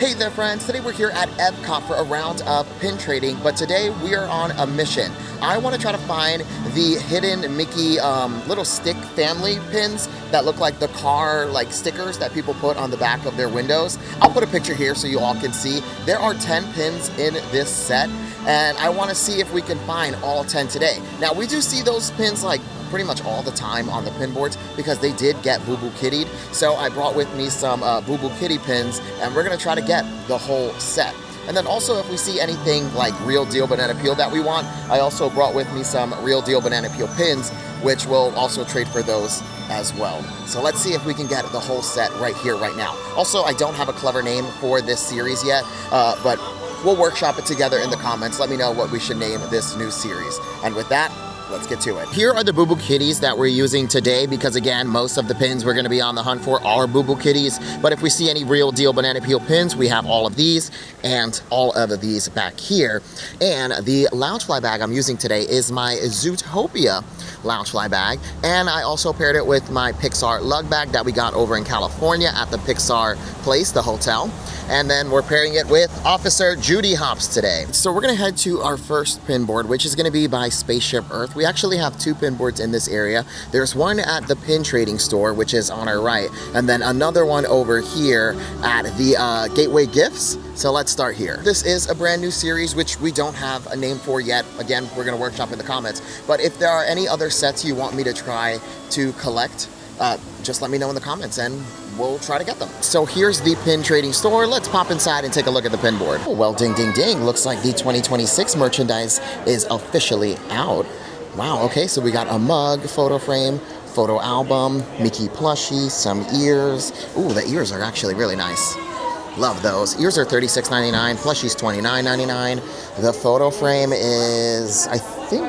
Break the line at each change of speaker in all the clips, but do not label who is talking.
Hey there friends, today we're here at Epcot for a round of pin trading, but today we are on a mission. I want to try to find the hidden Mickey little stick family pins that look like the car stickers that people put on the back of their windows. I'll put a picture here so you all can see. There are 10 pins in this set and I want to see if we can find all 10 today. Now we do see those pins pretty much all the time on the pin boards because they did get Boo Boo Kittied. So I brought with me some Boo Boo Kitty pins and we're gonna try to get the whole set. And then also if we see anything like Real Deal Banana Peel that we want, I also brought with me some Real Deal Banana Peel pins, which we'll also trade for those as well. So let's see if we can get the whole set right here, right now. Also, I don't have a clever name for this series yet, but we'll workshop it together in the comments. Let me know what we should name this new series. And with that, let's get to it. Here are the Boo Boo Kitties that we're using today because again, most of the pins we're gonna be on the hunt for are Boo Boo Kitties. But if we see any Real Deal Banana Peel pins, we have all of these and all of these back here. And the Loungefly bag I'm using today is my Zootopia Loungefly bag. And I also paired it with my Pixar lug bag that we got over in California at the Pixar place, the hotel. And then we're pairing it with Officer Judy Hopps today. So we're gonna head to our first pin board, which is gonna be by Spaceship Earth. We actually have 2 pin boards in this area. There's one at the pin trading store, which is on our right, and then another one over here at the Gateway Gifts. So let's start here. This is a brand new series, which we don't have a name for yet. Again, we're gonna workshop in the comments. But if there are any other sets you want me to try to collect, just let me know in the comments and we'll try to get them. So here's the pin trading store. Let's pop inside and take a look at the pin board. Oh, well, ding, ding, ding. Looks like the 2026 merchandise is officially out. Wow, okay, so we got a mug, photo frame, photo album, Mickey plushie, some ears. Ooh, the ears are actually really nice. Love those. Ears are $36.99, plushie's $29.99. The photo frame is, I think,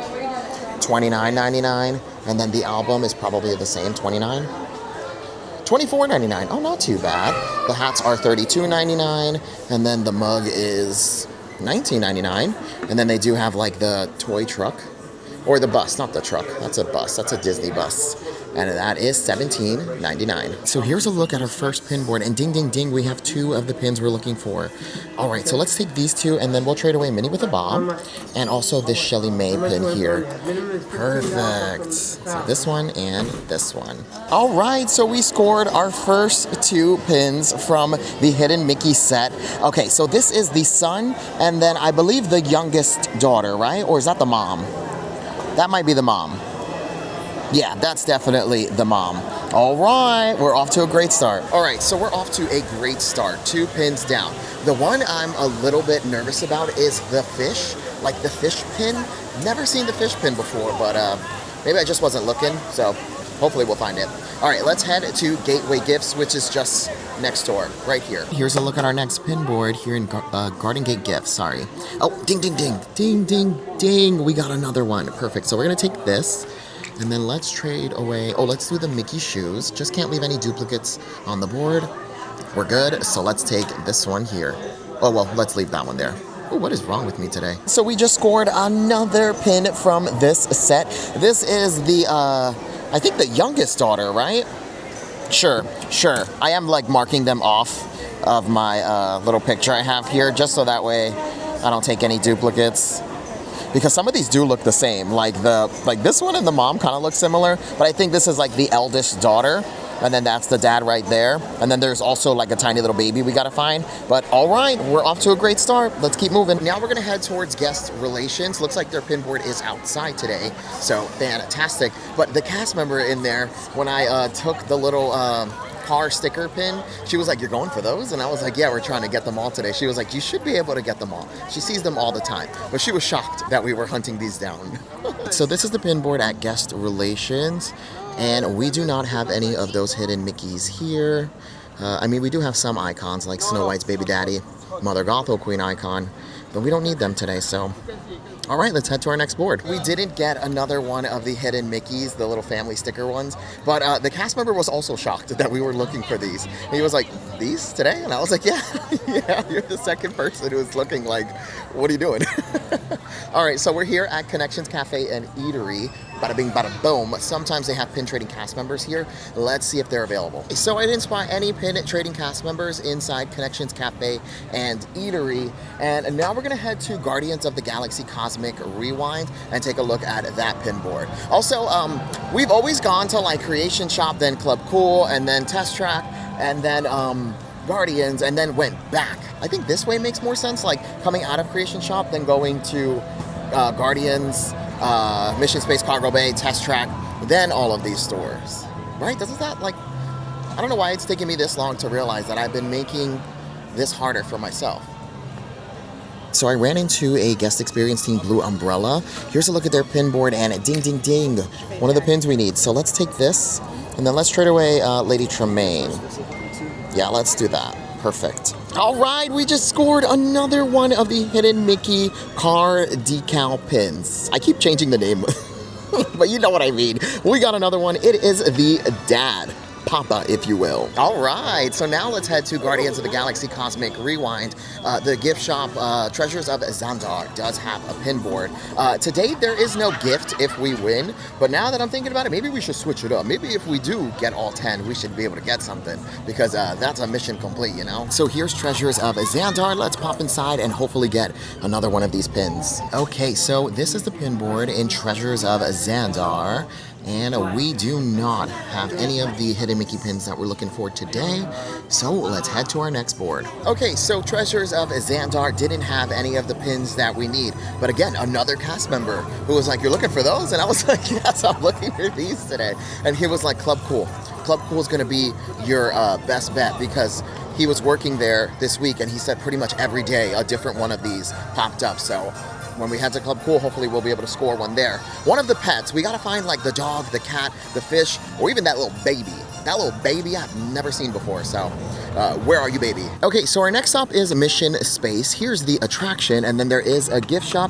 $29.99. And then the album is probably the same, $29. $24.99. Oh, not too bad. The hats are $32.99. And then the mug is $19.99. And then they do have the toy truck. Or the bus, not the truck. That's a bus. That's a Disney bus. And that is $17.99. So here's a look at our first pin board. And ding, ding, ding, we have 2 of the pins we're looking for. All right, so let's take these 2 and then we'll trade away Minnie with a Bob. And also this Shelly Mae pin here. Perfect. So this one and this one. All right, so we scored our first 2 pins from the Hidden Mickey set. Okay, so this is the son and then I believe the youngest daughter, right? Or is that the mom? That might be the mom. Yeah, that's definitely the mom. All right, we're off to a great start. All right, so we're off to a great start. 2 pins down. The one I'm a little bit nervous about is the fish, the fish pin. Never seen the fish pin before, but maybe I just wasn't looking, so hopefully we'll find it. All right, let's head to Gateway Gifts, which is just next door, right here. Here's a look at our next pin board here in Garden Gate Gifts, sorry. Oh, ding, ding, ding, ding, ding, ding. We got another one, perfect. So we're gonna take this and then let's trade away. Oh, let's do the Mickey shoes. Just can't leave any duplicates on the board. We're good, so let's take this one here. Oh, well, let's leave that one there. Oh, what is wrong with me today? So we just scored another pin from this set. This is the, I think the youngest daughter, right? Sure. I am like marking them off of my little picture I have here, just so that way I don't take any duplicates. Because some of these do look the same. Like this one and the mom kind of look similar, but I think this is like the eldest daughter. And then that's the dad right there. And then there's also like a tiny little baby we gotta find. But all right, we're off to a great start. Let's keep moving. Now we're gonna head towards guest relations. Looks like their pin board is outside today. So fantastic. But the cast member in there, when I took the little car sticker pin, she was like, "You're going for those?" And I was like, "Yeah, we're trying to get them all today." She was like, "You should be able to get them all." She sees them all the time. But she was shocked that we were hunting these down. So this is the pin board at guest relations. And we do not have any of those hidden Mickeys here. I mean, we do have some icons like Snow White's baby daddy, Mother Gothel Queen icon, but we don't need them today, so. All right, let's head to our next board. We didn't get another one of the hidden Mickeys, the little family sticker ones, but the cast member was also shocked that we were looking for these. He was like, "These today?" And I was like, "Yeah, yeah, you're the second person who's looking like, what are you doing?" All right, so we're here at Connections Cafe and Eatery. bada bing, bada boom. Sometimes they have pin trading cast members here. Let's see if they're available. So I didn't spot any pin trading cast members inside Connections Cafe and Eatery. And now we're gonna head to Guardians of the Galaxy Cosmic Rewind and take a look at that pin board. Also, we've always gone to like Creation Shop, then Club Cool, and then Test Track, and then Guardians, and then went back. I think this way makes more sense, like coming out of Creation Shop, then going to Guardians, Mission Space Cargo Bay, Test Track, then all of these stores, right? Doesn't that, like, I don't know why it's taking me this long to realize that I've been making this harder for myself. So I ran into a guest experience team, Blue Umbrella. Here's a look at their pin board, and ding, ding, ding, one of the pins we need. So let's take this, and then let's trade away Lady Tremaine. Yeah, let's do that. Perfect. All right, we just scored another one of the hidden Mickey car decal pins. I keep changing the name, but you know what I mean. We got another one. It is the Dad. Papa, if you will. All right, so now let's head to Guardians of the Galaxy Cosmic Rewind. The gift shop, Treasures of Xandar, does have a pin board. Today, there is no gift if we win, but now that I'm thinking about it, maybe we should switch it up. Maybe if we do get all 10, we should be able to get something, because that's a mission complete, you know? So here's Treasures of Xandar. Let's pop inside and hopefully get another one of these pins. Okay, so this is the pin board in Treasures of Xandar. And we do not have any of the hidden Mickey pins that we're looking for today. So let's head to our next board. Okay, so Treasures of Xandar didn't have any of the pins that we need. But again, another cast member who was like, you're looking for those? And I was like, yes, I'm looking for these today. And he was like, Club Cool. Club Cool is gonna be your best bet, because he was working there this week and he said pretty much every day a different one of these popped up. So when we head to Club Cool, hopefully we'll be able to score one there. One of the pets, we gotta find like the dog, the cat, the fish, or even that little baby. That little baby I've never seen before, so where are you, baby? Okay, so our next stop is Mission Space. Here's the attraction, and then there is a gift shop,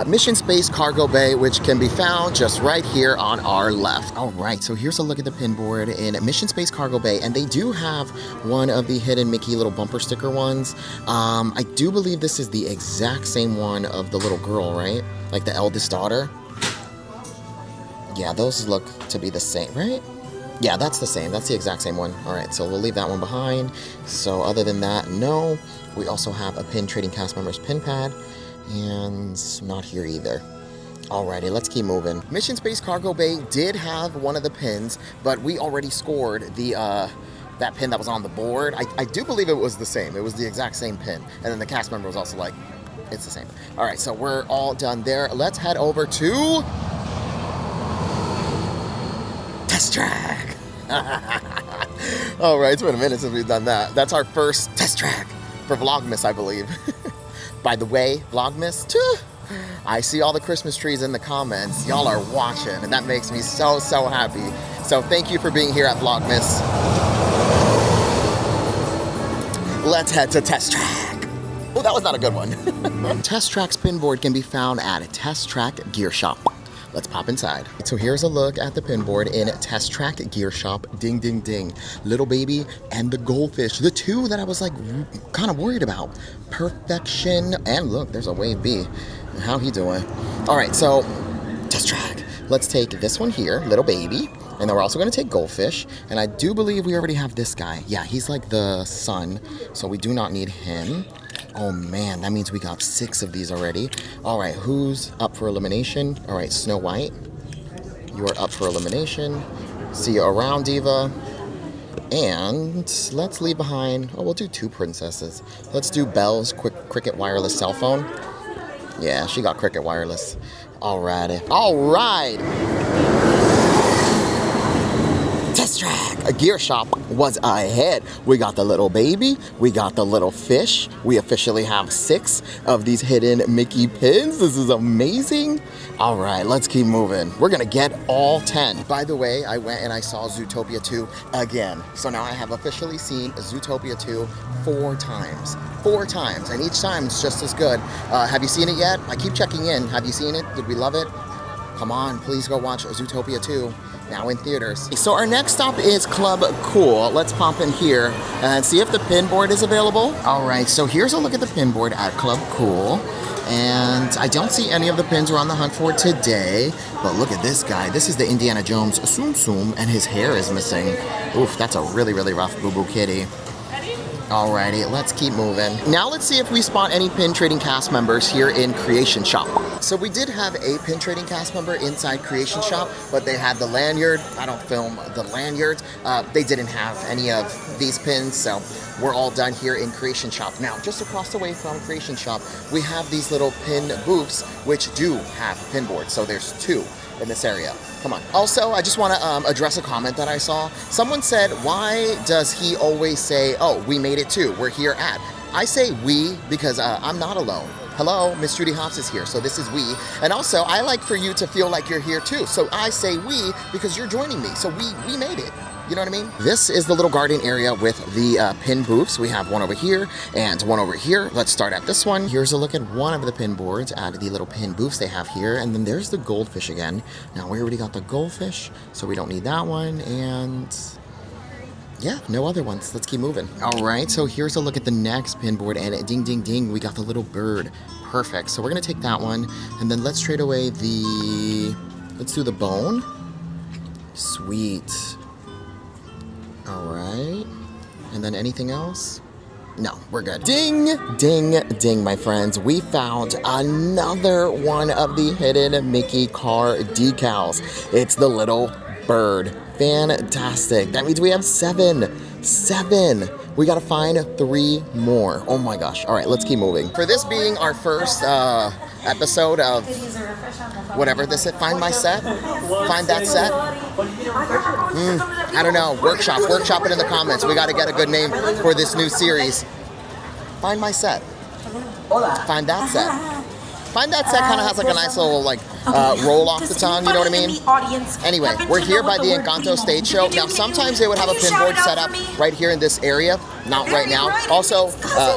Mission Space Cargo Bay, which can be found just right here on our left. All right, so here's a look at the pin board in Mission Space Cargo Bay, and they do have one of the hidden Mickey little bumper sticker ones. I do believe this is the exact same one of the little girl, right? Like the eldest daughter. Yeah, those look to be the same, right? Yeah, that's the same. That's the exact same one. All right, so we'll leave that one behind. So other than that, no. We also have a pin trading cast members pin pad, and not here either. Alrighty, let's keep moving. Mission Space Cargo Bay did have one of the pins, but we already scored the that pin that was on the board. I do believe it was the same. It was the exact same pin. And then the cast member was also like, it's the same. All right, so we're all done there. Let's head over to Test Track. All right, it's been a minute since we've done that. That's our first Test Track for Vlogmas, I believe. By the way, Vlogmas, I see all the Christmas trees in the comments. Y'all are watching, and that makes me so, so happy. So thank you for being here at Vlogmas. Let's head to Test Track. Oh, that was not a good one. Test Track's pin board can be found at Test Track Gear Shop. Let's pop inside. So here's a look at the pin board in Test Track Gear Shop. Ding, ding, ding. Little baby and the goldfish. The two that I was like kind of worried about. Perfection. And look, there's a Wave B. How he doing? All right, so Test Track. Let's take this one here, little baby. And then we're also gonna take goldfish. And I do believe we already have this guy. Yeah, he's like the son, so we do not need him. Oh man, that means we got 6 of these already. All right, who's up for elimination? All right, Snow White, you are up for elimination. See you around, Diva. And let's leave behind, oh, we'll do 2 princesses. Let's do Belle's Cricket Wireless cell phone. Yeah, she got Cricket Wireless. Alrighty. All right. Test Track, a Gear Shop was ahead. We got the little baby, we got the little fish. We officially have 6 of these hidden Mickey pins. This is amazing. All right, let's keep moving. We're gonna get all 10. By the way, I went and I saw Zootopia 2 again. So now I have officially seen Zootopia 2 4 times. 4 times, and each time it's just as good. Have you seen it yet? I keep checking in. Have you seen it? Did we love it? Come on, please go watch Zootopia 2. Now in theaters. So our next stop is Club Cool. Let's pop in here and see if the pin board is available. All right, so here's a look at the pin board at Club Cool. And I don't see any of the pins we're on the hunt for today. But look at this guy. This is the Indiana Jones Tsum Tsum, and his hair is missing. Oof, that's a really, really rough boo-boo kitty. Alrighty, let's keep moving. Now let's see if we spot any pin trading cast members here in Creation Shop. So we did have a pin trading cast member inside Creation Shop, but they had the lanyard. I don't film the lanyards. They didn't have any of these pins, so we're all done here in Creation Shop. Now, just across the way from Creation Shop, we have these little pin booths, which do have pin boards. So there's 2 in this area. Come on. Also, I just want to address a comment that I saw. Someone said, why does he always say, oh, we made it too, we're here at? I say we because I'm not alone. Hello, Miss Judy Hobbs is here, so this is we. And also, I like for you to feel like you're here too. So I say we because you're joining me. So we made it. You know what I mean? This is the little garden area with the pin booths. We have one over here and one over here. Let's start at this one. Here's a look at one of the pin boards at the little pin booths they have here. And then there's the goldfish again. Now, we already got the goldfish, so we don't need that one. And yeah, no other ones. Let's keep moving. All right, so here's a look at the next pin board. And ding, ding, ding, we got the little bird. Perfect. So we're going to take that one. And then let's trade away the... Let's do the bone. Sweet. All right, and then anything else? No, we're good. Ding, ding, ding, my friends. We found another one of the hidden Mickey car decals. It's the little bird. Fantastic. That means we have 7. We gotta find 3 more. Oh my gosh. All right, let's keep moving. For this being our first episode of whatever this is, find my set, find that set. I don't know, workshop it in the comments. We gotta get a good name for this new series. Find my set, find that set. Find that set kind of has like a nice little like roll off the tongue, you know what I mean? Anyway, we're here by the Encanto stage show. Now, sometimes they would have a pinboard set up right here in this area. Not right now. Also,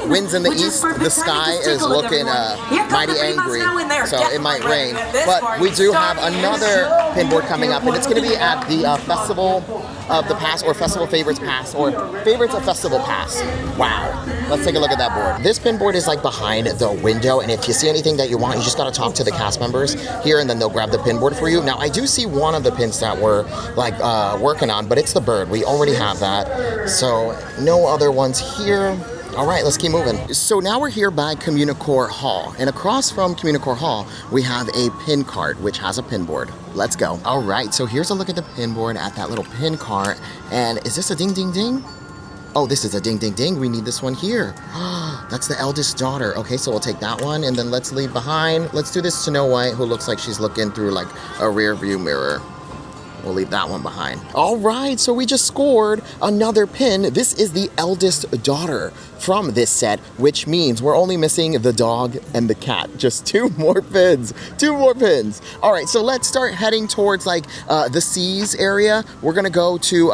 winds in the east. The sky is looking mighty angry, so it might rain. But we do have another pinboard coming up, and it's going to be at the Festival of the Pass, or Festival Favorites Pass, or Favorites of Festival Pass. Wow. Let's take a look at that board. This pinboard is like behind the window, and if you see anything that you want, you just got to talk to the cast members here, and then they'll grab the pinboard for you. Now, I do see one of the pins that we're like working on, but it's the bird. We already have that, so no other ones here. All right, let's keep moving. So now we're here by Communicor Hall, and across from Communicor Hall, we have a pin cart, which has a pin board. Let's go. All right, so here's a look at the pin board at that little pin cart, and is this a ding, ding, ding? Oh, this is a ding, ding, ding. We need this one here. That's the eldest daughter. Okay, so we'll take that one, and then let's leave behind. Let's do this Snow White, who looks like she's looking through like a rear view mirror. We'll leave that one behind. All right, so we just scored another pin. This is the eldest daughter from this set, which means we're only missing the dog and the cat. Just 2 more pins. 2 more pins. All right, so let's start heading towards like the seas area. We're gonna go to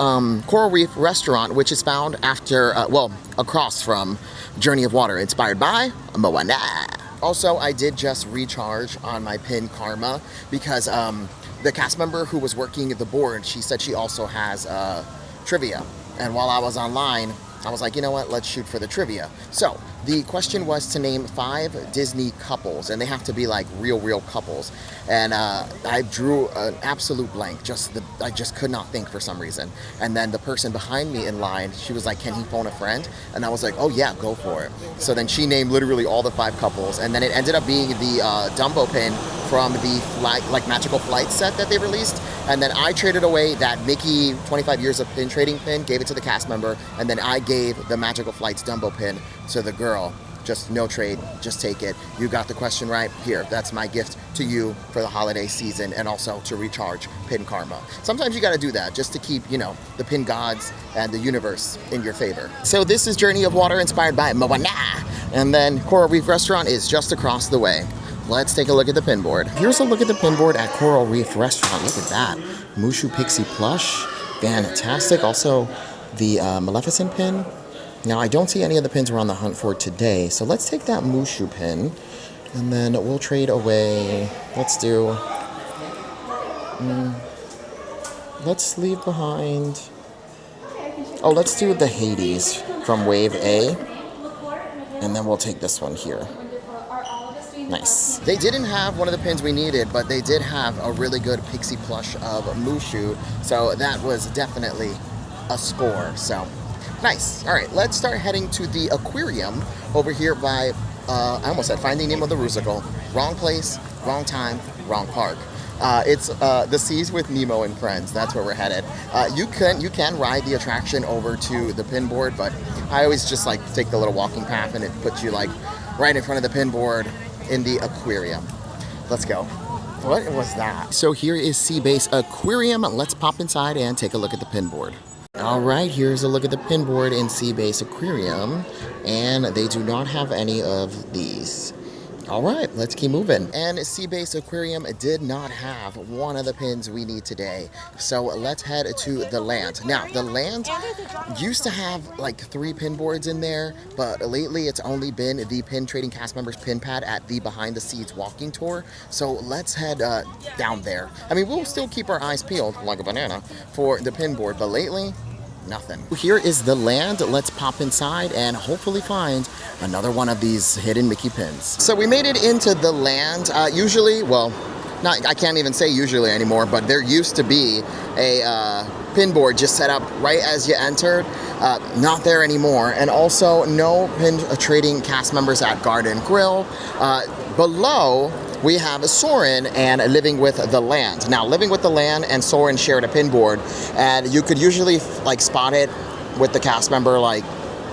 Coral Reef Restaurant, which is found after, well, across from Journey of Water, inspired by Moana. Also, I did just recharge on my pin Karma because the cast member who was working the board, she said she also has trivia. And while I was online, I was like, you know what, let's shoot for the trivia. So the question was to name 5 Disney couples, and they have to be like real couples. And I drew an absolute blank. I just could not think for some reason. And then the person behind me in line, she was like, can he phone a friend? And I was like, oh yeah, go for it. So then she named literally all the 5 couples, and then it ended up being the Dumbo pin from the Magical Flight set that they released. And then I traded away that Mickey 25 years of pin trading pin, gave it to the cast member, and then I gave the Magical Flights Dumbo pin to the girl. Just no trade, just take it. You got the question right. Here, that's my gift to you for the holiday season, and also to recharge pin karma. Sometimes you gotta do that just to keep, you know, the pin gods and the universe in your favor. So this is Journey of Water, inspired by Moana. And then Coral Reef Restaurant is just across the way. Let's take a look at the pin board. Here's a look at the pin board at Coral Reef Restaurant. Look at that. Mushu Pixie plush. Fantastic. Also, the Maleficent pin. Now, I don't see any of the pins we're on the hunt for today, so let's take that Mushu pin, and then we'll trade away. Let's do... let's leave behind... Oh, let's do the Hades from Wave A, and then we'll take this one here. Nice. They didn't have one of the pins we needed, but they did have a really good pixie plush of Mushu, so that was definitely a score. So nice. All right, let's start heading to the aquarium over here by, I almost said Finding Nemo the Rusical. Wrong place, wrong time, wrong park. It's the Seas with Nemo and Friends. That's where we're headed. You can ride the attraction over to the pin board, but I always just like take the little walking path, and it puts you like right in front of the pin board in the aquarium. Let's go. What was that? So here is Sea Base Aquarium. Let's pop inside and take a look at the pin board. All right, here's a look at the pin board in Sea Base Aquarium, and they do not have any of these. All right, let's keep moving. And Sea Base Aquarium did not have one of the pins we need today. So let's head to the Land. Now, the Land used to have like 3 pin boards in there, but lately it's only been the pin trading cast members pin pad at the Behind the Scenes walking tour. So let's head down there. I mean, we'll still keep our eyes peeled like a banana for the pin board, but lately, nothing. Here is the Land. Let's pop inside and hopefully find another one of these hidden Mickey pins. So we made it into the Land. Usually, well, I can't even say usually anymore, but there used to be a pin board just set up right as you entered. Not there anymore. And also no pin trading cast members at Garden Grill. Below, we have Soren and Living with the Land. Now, Living with the Land and Soren shared a pin board, and you could usually like spot it with the cast member like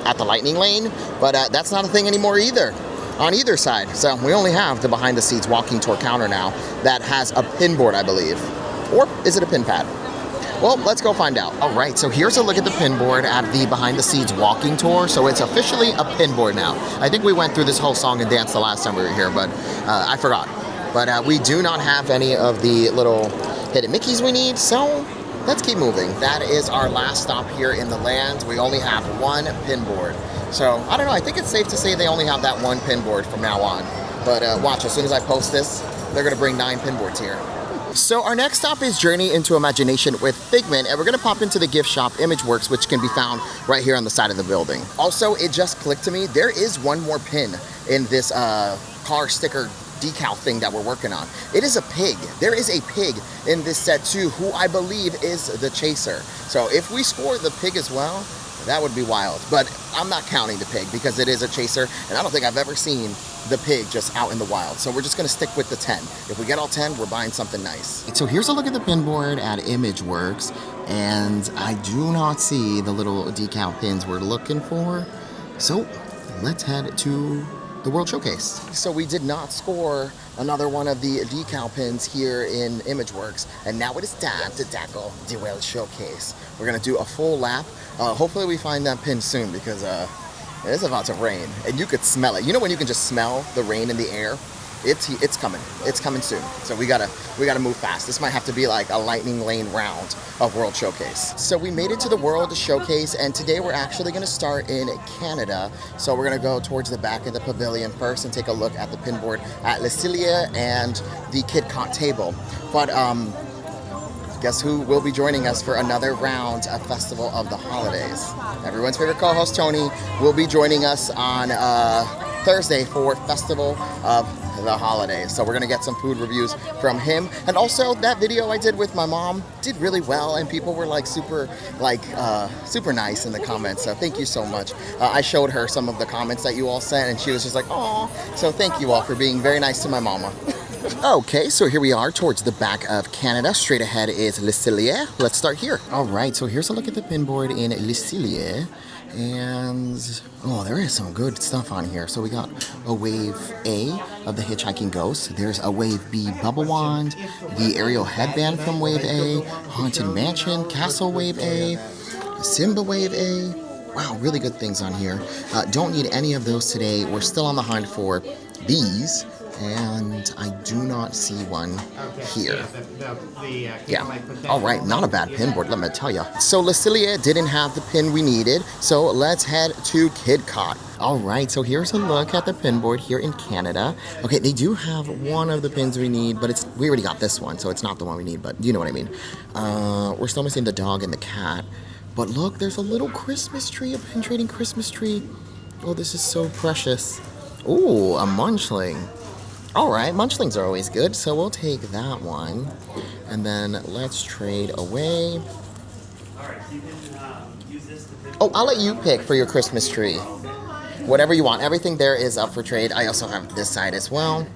at the lightning lane, but that's not a thing anymore either on either side. So we only have the Behind the Scenes walking tour counter now that has a pin board, I believe. Or is it a pin pad? Well, let's go find out. All right, so here's a look at the pin board at the Behind the Scenes walking tour. So it's officially a pin board now. I think we went through this whole song and dance the last time we were here, but I forgot. But we do not have any of the little hidden Mickeys we need, so let's keep moving. That is our last stop here in the Land. We only have 1 pin board. So, I don't know, I think it's safe to say they only have that 1 pin board from now on. But watch, as soon as I post this, they're gonna bring 9 pin boards here. So our next stop is Journey into Imagination with Figment, and we're gonna pop into the gift shop Imageworks, which can be found right here on the side of the building. Also, it just clicked to me, there is 1 more pin in this car sticker decal thing that we're working on. It is a pig. There is a pig in this set too, who I believe is the chaser. So if we score the pig as well, that would be wild. But I'm not counting the pig because it is a chaser, and I don't think I've ever seen the pig just out in the wild. So we're just gonna stick with the 10. If we get all 10, we're buying something nice. So here's a look at the pin board at Imageworks, and I do not see the little decal pins we're looking for. So let's head to the World Showcase. So we did not score another one of the decal pins here in Imageworks, and now it is time to tackle the World Showcase. We're gonna do a full lap. Hopefully we find that pin soon because it is about to rain, and you could smell it. You know when you can just smell the rain in the air? It's coming. It's coming soon. So we gotta move fast. This might have to be like a lightning lane round of World Showcase. So we made it to the World Showcase, and today we're actually gonna start in Canada. So we're gonna go towards the back of the pavilion first and take a look at the pin board at Le Cillier and the KidCot table. But guess who will be joining us for another round of Festival of the Holidays? Everyone's favorite co-host Tony will be joining us on Thursday for Festival of the Holidays. So we're gonna get some food reviews from him. And also that video I did with my mom did really well, and people were like super nice in the comments. So thank you so much. I showed her some of the comments that you all sent, and she was just like, "Aw." So thank you all for being very nice to my mama. Okay, so here we are towards the back of Canada. Straight ahead is Le Cillier. Let's start here. All right, so here's a look at the pin board in Le Cillier. And, oh, there is some good stuff on here. So we got a Wave A of the Hitchhiking Ghost. There's a Wave B Bubble Wand, the Ariel Headband from Wave A, Haunted Mansion, Castle Wave A, Simba Wave A. Wow, really good things on here. Don't need any of those today. We're still on the hunt for these, and I do not see one here. Yeah, all right, not a bad pin board, let me tell you. So Le Cillier didn't have the pin we needed, so let's head to KidCot. All right, so here's a look at the pin board here in Canada. Okay, they do have one of the pins we need, but we already got this one, so it's not the one we need, but you know what I mean. We're still missing the dog and the cat. But look, there's a little Christmas tree, a pin trading Christmas tree. Oh, this is so precious. Oh, a munchling. All right, munchlings are always good, so we'll take that one. And then let's trade away. Oh, I'll let you pick for your Christmas tree. Whatever you want. Everything there is up for trade. I also have this side as well.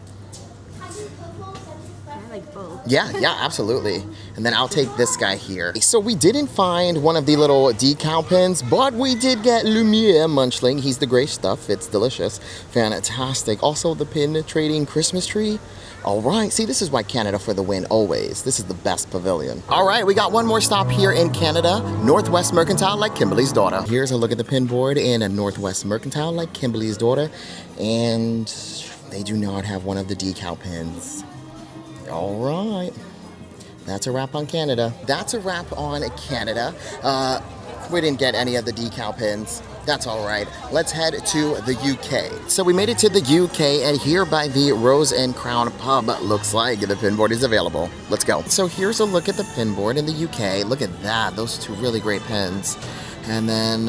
Yeah, absolutely. And then I'll take this guy here. So we didn't find one of the little decal pins, but we did get Lumiere Munchling. He's the gray stuff. It's delicious. Fantastic. Also the pin trading Christmas tree. All right, see, this is why Canada for the win always. This is the best pavilion. All right, we got one more stop here in Canada, Northwest Mercantile, like Kimberly's daughter. Here's a look at the pin board in a Northwest Mercantile, like Kimberly's daughter. And they do not have one of the decal pins. All right, that's a wrap on Canada. That's a wrap on Canada. We didn't get any of the decal pins. That's all right. Let's head to the UK. So we made it to the UK, and here by the Rose and Crown pub, looks like the pin board is available. Let's go. So here's a look at the pin board in the UK. Look at that. Those two really great pins. And then,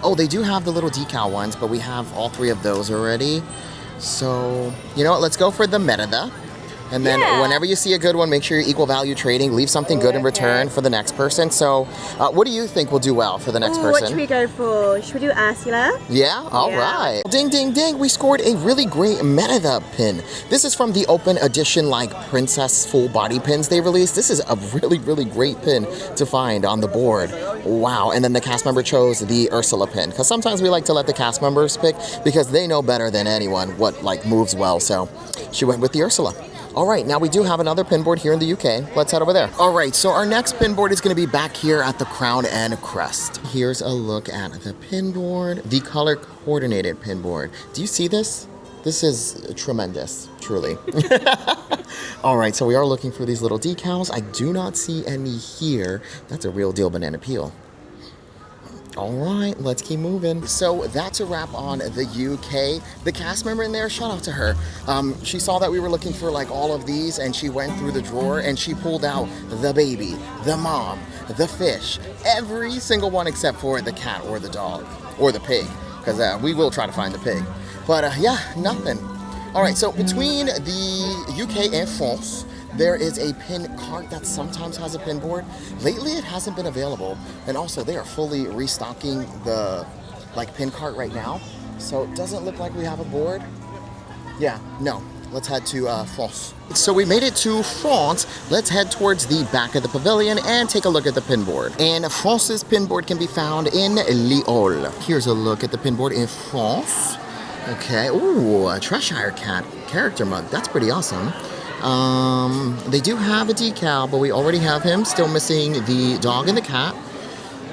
oh, they do have the little decal ones, but we have all three of those already. So, you know what? Let's go for the Merida. And then whenever you see a good one, make sure you're equal value trading. Leave something good in return for the next person. So what do you think will do well for the next person?
What should we go for? Should we do Ursula?
Yeah? All right. Ding, ding, ding. We scored a really great Merida pin. This is from the open edition, like, princess full body pins they released. This is a really, really great pin to find on the board. Wow. And then the cast member chose the Ursula pin. Because sometimes we like to let the cast members pick because they know better than anyone what, like, moves well. So she went with the Ursula. All right, now we do have another pin board here in the UK. Let's head over there. All right, so our next pin board is going to be back here at the Crown and Crest. Here's a look at the pin board, the color coordinated pin board. Do you see this? This is tremendous, truly. All right, so we are looking for these little decals. I do not see any here. That's a real deal banana peel. All right, let's keep moving. So that's a wrap on the UK. The cast member in there, shout out to her. She saw that we were looking for like all of these, and she went through the drawer and she pulled out the baby, the mom, the fish, every single one except for the cat or the dog or the pig, because we will try to find the pig. But yeah, nothing. All right, so between the UK and France, there is a pin cart that sometimes has a pin board. Lately, it hasn't been available. And also, they are fully restocking the pin cart right now. So it doesn't look like we have a board. Yeah, no. Let's head to France. So we made it to France. Let's head towards the back of the pavilion and take a look at the pin board. And France's pin board can be found in Lyon. Here's a look at the pin board in France. Okay, ooh, a Cheshire Cat character mug. That's pretty awesome. They do have a decal, but we already have him. Still missing the dog and the cat.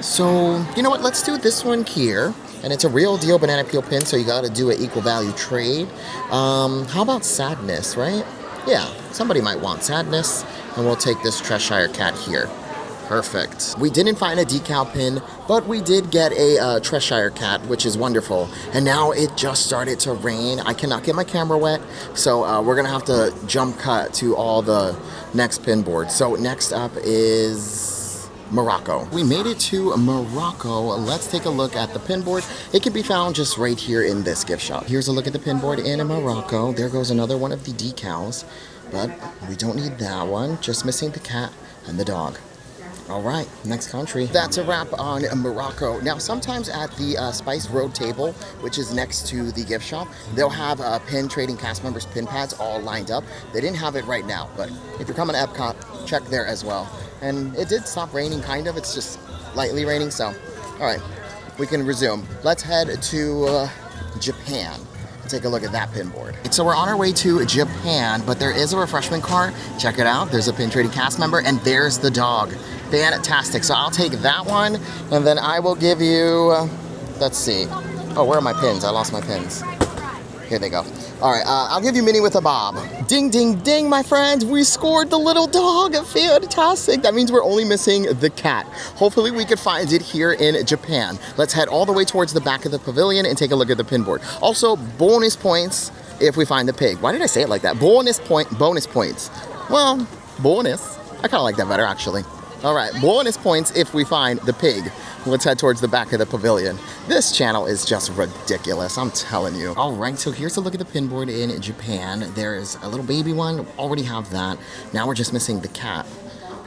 So, you know what? Let's do this one here. And it's a real deal banana peel pin, so you gotta do an equal value trade. How about Sadness, right? Yeah, somebody might want Sadness. And we'll take this Cheshire Cat here. Perfect. We didn't find a decal pin, but we did get a Cheshire Cat, which is wonderful. And now it just started to rain. I cannot get my camera wet, so we're gonna have to jump cut to all the next pin boards. So next up is Morocco. We made it to Morocco. Let's take a look at the pin board. It can be found just right here in this gift shop. Here's a look at the pin board in Morocco. There goes another one of the decals, but we don't need that one. Just missing the cat and the dog. All right, next country. That's a wrap on Morocco. Now, sometimes at the Spice Road table, which is next to the gift shop, they'll have pin trading cast members' pin pads all lined up. They didn't have it right now, but if you're coming to Epcot, check there as well. And it did stop raining, kind of. It's just lightly raining, so all right, we can resume. Let's head to Japan. Take a look at that pin board. So we're on our way to Japan, but there is a refreshment cart. Check it out. There's a pin trading cast member, and there's the dog. Fantastic. So I'll take that one, and then I will give you, let's see. Oh, where are my pins? I lost my pins. Here they go. All right, I'll give you Minnie with a Bob. Ding, ding, ding, my friends. We scored the little dog. Fantastic. That means we're only missing the cat. Hopefully we could find it here in Japan. Let's head all the way towards the back of the pavilion and take a look at the pin board. Also, bonus points if we find the pig. Why did I say it like that? Bonus points. Well, bonus. I kind of like that better, actually. All right, bonus points if we find the pig. Let's head towards the back of the pavilion. This channel is just ridiculous, I'm telling you. All right, so here's a look at the pin board in Japan. There's a little baby one, already have that. Now we're just missing the cat.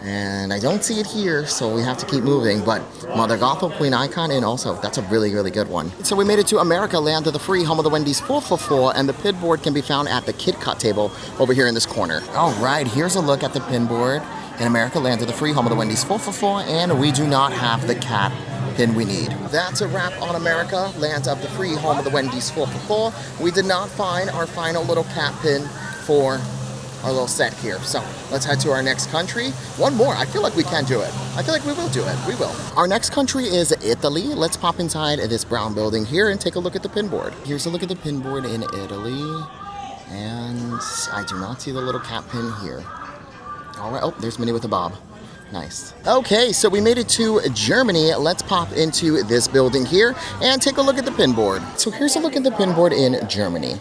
And I don't see it here, so we have to keep moving. But Mother Gothel, Queen Icon, and also, that's a really, really good one. So we made it to America, land of the free, home of the Wendy's 444, and the pin board can be found at the Kit Kat table over here in this corner. All right, here's a look at the pin board in America, land of the free, home of the Wendy's 444, and we do not have the cat pin we need. That's a wrap on America, land of the free, home of the Wendy's 444. We did not find our final little cat pin for our little set here. So let's head to our next country. One more. I feel like we can do it. I feel like we will do it. We will. Our next country is Italy. Let's pop inside this brown building here and take a look at the pin board. Here's a look at the pin board in Italy. And I do not see the little cat pin here. All right. Oh, there's Minnie with a bob. Nice. Okay, so we made it to Germany. Let's pop into this building here and take a look at the pin board. So here's a look at the pin board in Germany.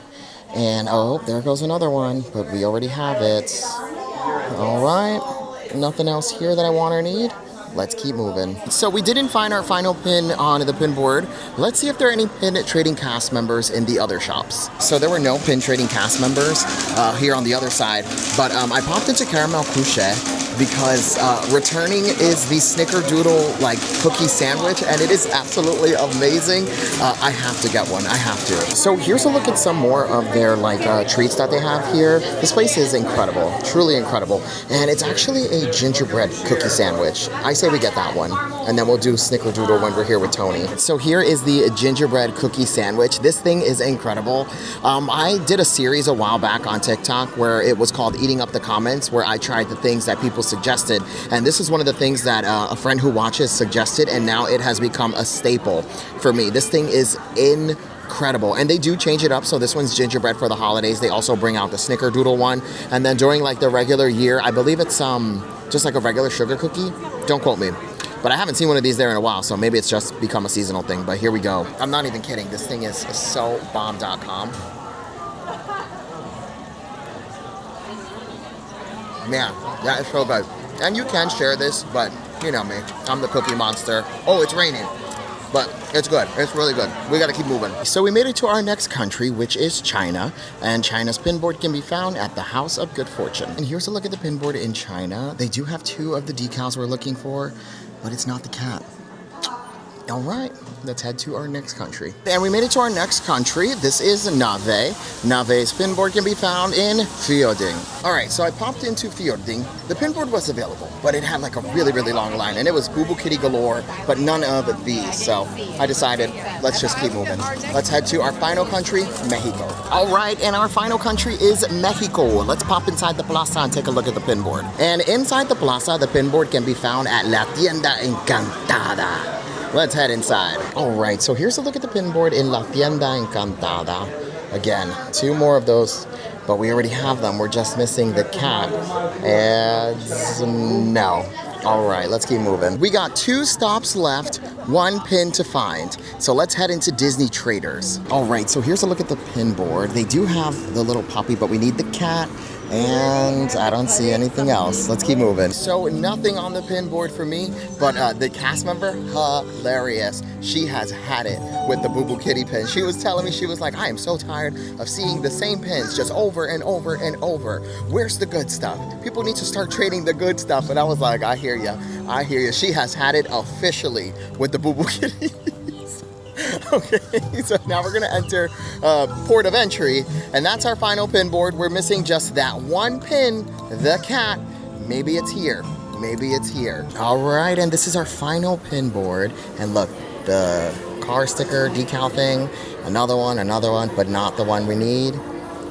And oh, there goes another one, but we already have it. All right, nothing else here that I want or need. Let's keep moving. So we didn't find our final pin on the pin board. Let's see if there are any pin trading cast members in the other shops. So there were no pin trading cast members here on the other side, but I popped into Caramel Couche because returning is the snickerdoodle like cookie sandwich, and it is absolutely amazing. I have to get one, I have to. So here's a look at some more of their like treats that they have here. This place is incredible, truly incredible. And it's actually a gingerbread cookie sandwich. I say we get that one, and then we'll do snickerdoodle when we're here with Tony. So here is the gingerbread cookie sandwich. This thing is incredible. I did a series a while back on TikTok where it was called Eating Up the Comments, where I tried the things that people suggested, and this is one of the things that a friend who watches suggested, and now it has become a staple for me. This thing is incredible, and they do change it up. So this one's gingerbread for the holidays. They also bring out the snickerdoodle one, and then during like the regular year, I believe it's just like a regular sugar cookie. Don't quote me, but I haven't seen one of these there in a while, so maybe it's just become a seasonal thing. But here we go. I'm not even kidding, this thing is so bomb.com. Man, that is so good. And you can share this, but you know me, I'm the cookie monster. Oh, it's raining, but it's good. It's really good. We gotta keep moving. So we made it to our next country, which is China, and China's pin board can be found at the House of Good Fortune. And here's a look at the pin board in China. They do have 2 of the decals we're looking for, but it's not the cat. All right, let's head to our next country. And we made it to our next country. This is Norway. Norway's pin board can be found in Fjording. All right, so I popped into Fjording. The pin board was available, but it had like a really, really long line, and it was Boo Boo Kitty galore, but none of these. So I decided, let's just keep moving. Let's head to our final country, Mexico. All right, and our final country is Mexico. Let's pop inside the plaza and take a look at the pin board. And inside the plaza, the pin board can be found at La Tienda Encantada. Let's head inside. All right, so here's a look at the pin board in La Tienda Encantada. Again, 2 more of those, but we already have them. We're just missing the cat. And no. All right, let's keep moving. We got 2 stops left, 1 pin to find. So let's head into Disney Traders. All right, so here's a look at the pin board. They do have the little puppy, but we need the cat. And I don't see anything else. Let's keep moving. So nothing on the pin board for me, but the cast member, hilarious. She has had it with the Boo Boo Kitty pin. She was telling me, she was like, I am so tired of seeing the same pins just over and over and over. Where's the good stuff? People need to start trading the good stuff. And I was like, I hear you. I hear you. She has had it officially with the Boo Boo Kitty. Okay, so now we're gonna enter port of entry, and that's our final pin board. We're missing just that 1 pin, the cat. Maybe it's here, maybe it's here. All right, and this is our final pin board. And look, the car sticker decal thing, another one, but not the one we need.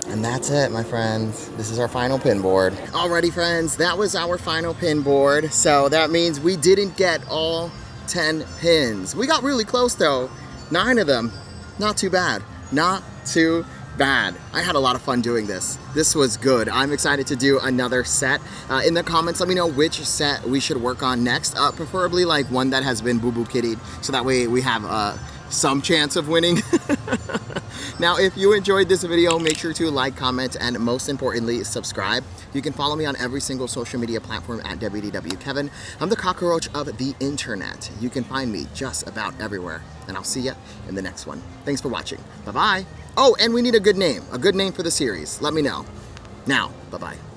And that's it, my friends. This is our final pin board. Alrighty, friends, that was our final pin board. So that means we didn't get all 10 pins. We got really close though. 9 of them. Not too bad. Not too bad. I had a lot of fun doing this. This was good. I'm excited to do another set. In the comments, let me know which set we should work on next. Preferably like one that has been Boo Boo Kittied, so that way we have some chance of winning. Now, if you enjoyed this video, make sure to like, comment, and most importantly, subscribe. You can follow me on every single social media platform at WDW Kevin. I'm the cockroach of the internet. You can find me just about everywhere. And I'll see you in the next one. Thanks for watching. Bye-bye. Oh, and we need a good name for the series. Let me know. Now, bye-bye.